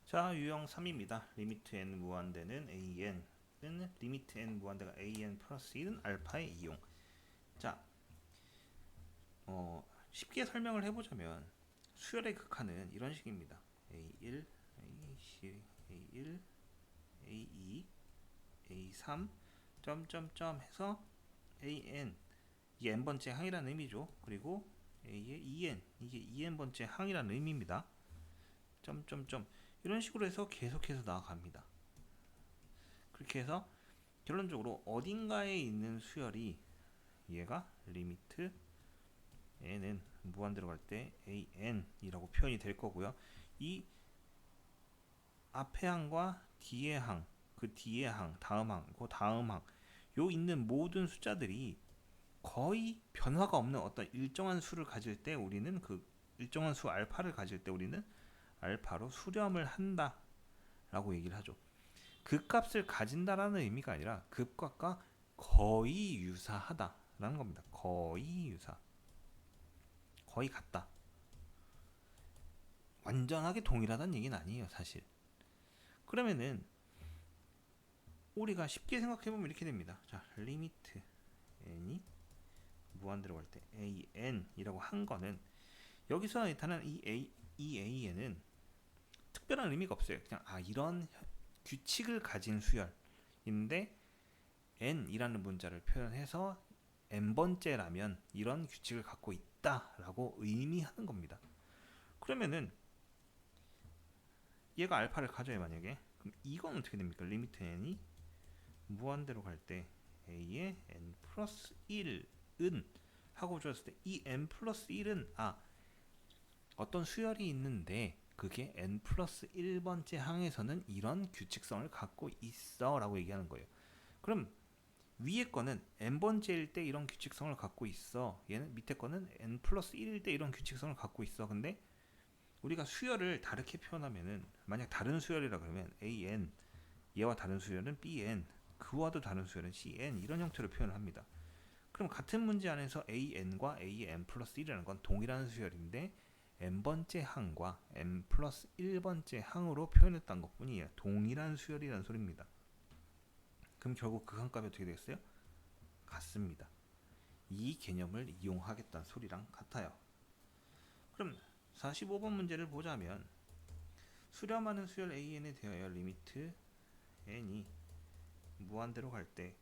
자, 유형 3입니다. 리미트 n 무한대는 an은 리미트 n 무한대가 an 플러스 1은 알파의 이용. 자, 쉽게 설명을 해보자면 수열의 극한은 이런 식입니다. a1, a0, a1, a2, a3 점점점 해서 an 이게 n번째 항이라는 의미죠. 그리고 a의 2n 이게 2n번째 항이라는 의미입니다. 점점점 이런 식으로 해서 계속해서 나아갑니다. 그렇게 해서 결론적으로 어딘가에 있는 수열이 얘가 리미트 n은 무한 들어갈 때 an이라고 표현이 될 거고요. 이 앞의 항과 뒤의 항, 그 뒤의 항, 다음 항, 그 다음 항, 요 있는 모든 숫자들이 거의 변화가 없는 어떤 일정한 수를 가질 때 우리는 그 일정한 수 알파를 가질 때 우리는 알파로 수렴을 한다라고 얘기를 하죠. 극값을 가진다라는 의미가 아니라 극값과 거의 유사하다라는 겁니다. 거의 유사. 거의 같다. 완전하게 동일하다는 얘기는 아니에요, 사실. 그러면은 우리가 쉽게 생각해보면 이렇게 됩니다. 자, 리미트 n이 무한 들어갈 때 an이라고 한 거는 여기서 나타난 이 an은 특별한 의미가 없어요. 그냥 이런 규칙을 가진 수열인데 n이라는 문자를 표현해서 n번째라면 이런 규칙을 갖고 있다라고 의미하는 겁니다. 그러면은 얘가 알파를 가져요 만약에. 그럼 이건 어떻게 됩니까? 리미트 n이 무한대로 갈 때 a의 n 플러스 1은 하고 줬을 때 이 n 플러스 1은 어떤 수열이 있는데 그게 n 플러스 1번째 항에서는 이런 규칙성을 갖고 있어 라고 얘기하는 거예요. 그럼 위에 거는 n번째일 때 이런 규칙성을 갖고 있어. 얘는 밑에 거는 n 플러스 1일 때 이런 규칙성을 갖고 있어. 근데 우리가 수열을 다르게 표현하면은 만약 다른 수열이라 그러면 an 얘와 다른 수열은 bn 그와도 다른 수열은 cn 이런 형태로 표현을 합니다. 그럼 같은 문제 안에서 an과 a의 n 플러스 1이라는 건 동일한 수열인데 n번째 항과 n 플러스 1번째 항으로 표현했던 것 뿐이에요. 동일한 수열이라는 소리입니다. 그럼 결국 그 항값이 어떻게 되겠어요? 같습니다. 이 개념을 이용하겠다는 소리랑 같아요. 그럼 45번 문제를 보자면 수렴하는 수열 an에 대하여 리미트 n이 무한대로 갈 때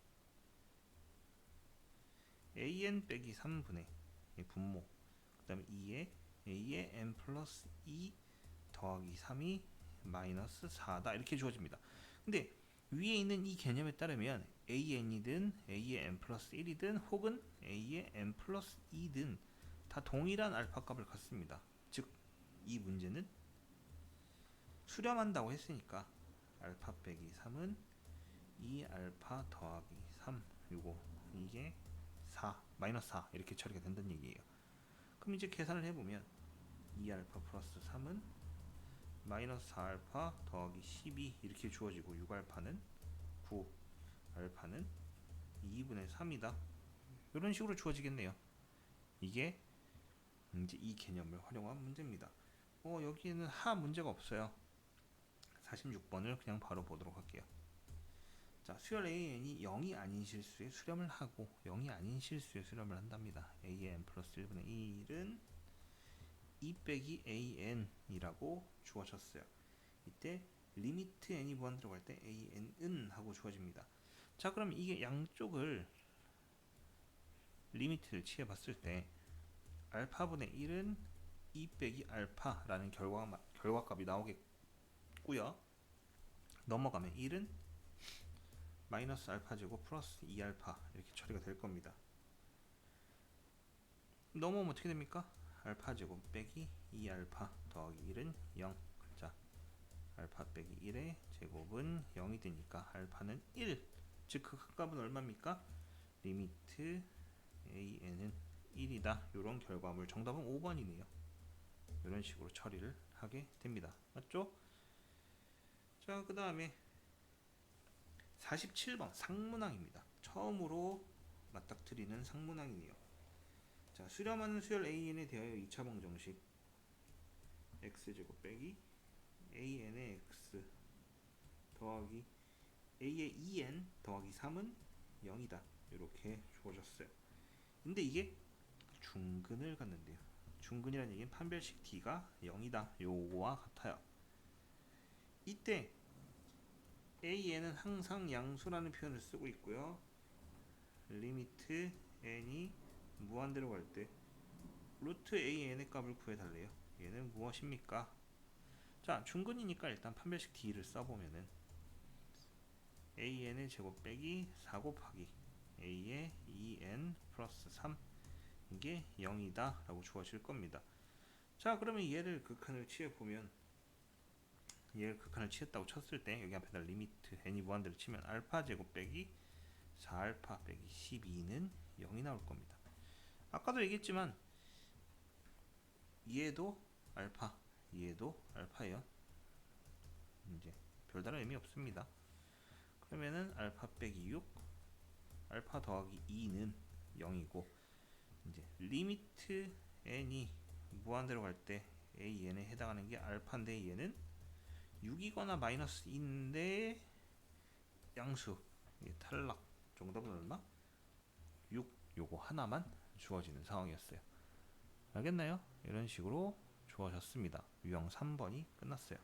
an 빼기 3분의 분모 그 다음에 2에 a의 n 플러스 2 더하기 3이 마이너스 4다 이렇게 주어집니다. 근데 위에 있는 이 개념에 따르면 an이든 a의 n 플러스 1이든 혹은 a의 n 플러스 2든 다 동일한 알파 값을 갖습니다. 즉 이 문제는 수렴한다고 했으니까 알파 빼기 3은 2알파 더하기 3 이게 4 마이너스 4 이렇게 처리가 된다는 얘기예요. 그럼 이제 계산을 해보면 2알파 플러스 3은 마이너스 4알파 더하기 12 이렇게 주어지고 6알파는 9 알파는 2분의 3이다 이런 식으로 주어지겠네요. 이게 이제 이 개념을 활용한 문제입니다. 여기에는 하 문제가 없어요. 46번을 그냥 바로 보도록 할게요. 자, 수열 AN이 0이 아닌 실수에 수렴을 하고 0이 아닌 실수에 수렴을 한답니다. AN 플러스 1분의 1은 2 빼기 AN이라고 주어졌어요. 이때 리미트 n이 무한 들어갈 때 AN은 하고 주어집니다. 자, 그럼 이게 양쪽을 리미트를 취해봤을 때 알파분의 1은 2 빼기 알파라는 결과값이 나오겠고요. 넘어가면 1은 마이너스 알파제곱 플러스 2알파 이렇게 처리가 될 겁니다. 넘어오면 어떻게 됩니까? 알파제곱 빼기 2알파 더하기 1은 0. 자, 알파 빼기 1의 제곱은 0이 되니까 알파는 1. 즉 그 값은 얼마입니까? 리미트 an은 1이다. 이런 결과물 정답은 5번이네요. 이런 식으로 처리를 하게 됩니다. 맞죠? 자, 그 다음에 47번 상문항입니다. 처음으로 맞닥뜨리는 상문항이네요. 자, 수렴하는 수열 an에 대하여 2차 방정식 x제곱 빼기 an의 더하기 a의 2n 더하기 3은 0이다. 이렇게 주어졌어요. 근데 이게 중근을 갖는데요. 중근이라는 얘기는 판별식 d가 0이다. 요거와 같아요. 이때 a에는 항상 양수라는 표현을 쓰고 있고요. 리미트 n이 무한대로 갈 때 루트 an의 값을 구해달래요. 얘는 무엇입니까? 자, 중근이니까 일단 판별식 d를 써보면은 an의 제곱 빼기 4 곱하기 a의 2n 플러스 3 이게 0이다 라고 주어질 겁니다. 자, 그러면 얘를 극한을 취해보면, 얘를 극한을 취했다고 쳤을 때 여기 앞에다 리미트 n이 무한대로 치면 알파 제곱 빼기 4알파 빼기 12는 0이 나올 겁니다. 아까도 얘기했지만 얘도 알파, 얘도 알파예요. 이제 별다른 의미 없습니다. 그러면은 알파 빼기 6 알파 더하기 2는 0이고, 이제 리미트 n이 무한대로 갈 때 an에 해당하는 게 알파인데 얘는 6이거나 마이너스 2인데 양수 탈락. 정답은 얼마? 6. 요거 하나만 주어지는 상황이었어요. 알겠나요? 이런 식으로 주어졌습니다. 유형 3번이 끝났어요.